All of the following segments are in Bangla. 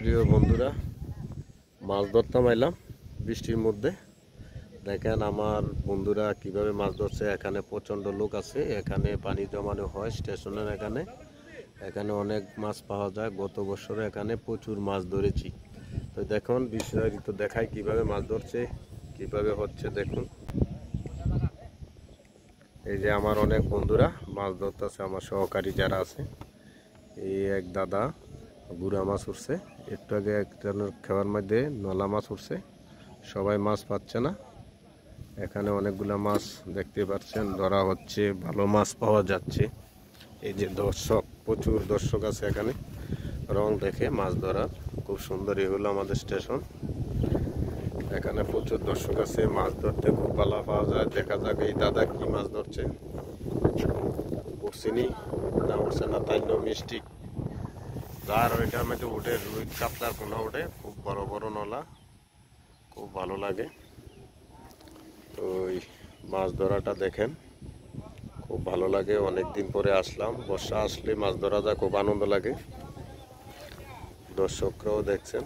প্রিয় বন্ধুরা, মাছ ধরতাম আইলাম বৃষ্টির মধ্যে। দেখেন আমার বন্ধুরা কিভাবে মাছ ধরছে। এখানে প্রচণ্ড লোক আছে, এখানে পানি জমানো হয় স্টেশনের এখানে। এখানে অনেক মাছ পাওয়া যায়। গত বছরে এখানে প্রচুর মাছ ধরেছি। তো দেখুন বিস্তারিত দেখায় কিভাবে মাছ ধরছে, কিভাবে হচ্ছে দেখুন। এই যে আমার অনেক বন্ধুরা মাছ ধরতেছে, আমার সহকারী যারা আছে। এই এক দাদা গুড়া মাছ উঠছে, একটু আগে একজনের খাওয়ার মধ্যে নলা মাছ উঠছে। সবাই মাছ পাচ্ছে না, এখানে অনেকগুলা মাছ দেখতে পাচ্ছেন ধরা হচ্ছে, ভালো মাছ পাওয়া যাচ্ছে। এই যে দর্শক, প্রচুর দর্শক আছে এখানে রং দেখে মাছ ধরার। খুব সুন্দর, এগুলো আমাদের স্টেশন। এখানে প্রচুর দর্শক আছে, মাছ ধরতে খুব ভালো পাওয়া যায়। দেখা যাক এই দাদা কি মাছ ধরছে। উঠছিনি না উঠছে না, তাই মিষ্টি যার ওইটার মধ্যে উঠে রুই কাতলার পোনা উঠে, খুব বড় বড় নলা, খুব ভালো লাগে। তো ওই মাছ ধরাটা দেখেন, খুব ভালো লাগে। অনেক দিন পরে আসলাম, বর্ষা আসলে মাছ ধরা যায়, খুব আনন্দ লাগে। দর্শকরাও দেখছেন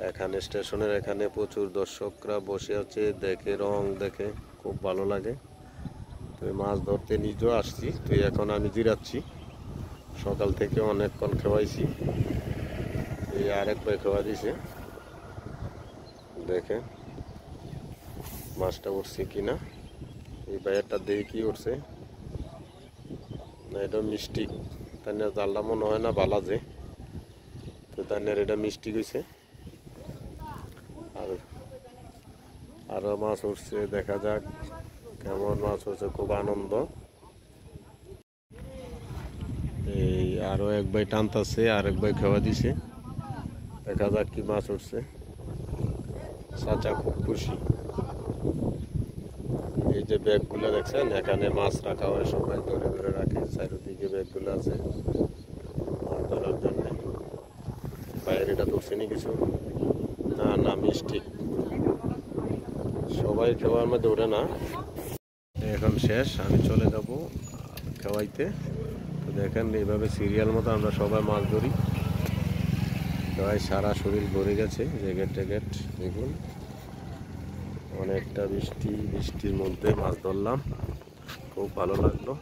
এখানে স্টেশনের এখানে প্রচুর দর্শকরা বসে আছে, দেখে রং দেখে খুব ভালো লাগে। তো মাছ ধরতে নিজেও আসছি, তো এখন আমি জিরাচ্ছি। সকাল থেকে অনেকক্ষণ খাওয়াইছি, এই আরেক ভাই খাওয়া দিছে। দেখেন মাছটা উঠছে কিনা, এই ভাইয়ারটা দেখে কি উঠছে না, এটা মিষ্টি। তাই না জালটা মনে হয় না বালা যে, তো তাই না এটা মিষ্টি গেছে। আর আরো মাছ উঠছে, দেখা যাক কেমন মাছ হচ্ছে, খুব আনন্দ। এই আরো এক ভাই টানতাছে, আর এক ভাই খাওয়া দিছে। দেখা যাক কি মাছ উঠছে। চাচা খুব খুশি। এই যে ব্যাগগুলো দেখছেন, এখানে মাছ রাখা হয়, সবাই ধরে ধরে রাখে। চারিদিকে ব্যাগগুলো আছে মাছ ধরার জন্য। বাইরে এটা ধরছেনি কিছু না, না মিষ্টি। সবাই খাওয়ার মধ্যে ওঠে না। এখন শেষ, আমি চলে যাব খাওয়াইতে। তো দেখেন এইভাবে সিরিয়াল মতো আমরা সবাই মাছ ধরি। সবাই সারা শরীর ভরে গেছে, জ্যাকেট ট্যাকেট দেখুন। অনেকটা বৃষ্টির মধ্যে মাছ ধরলাম, খুব ভালো লাগলো।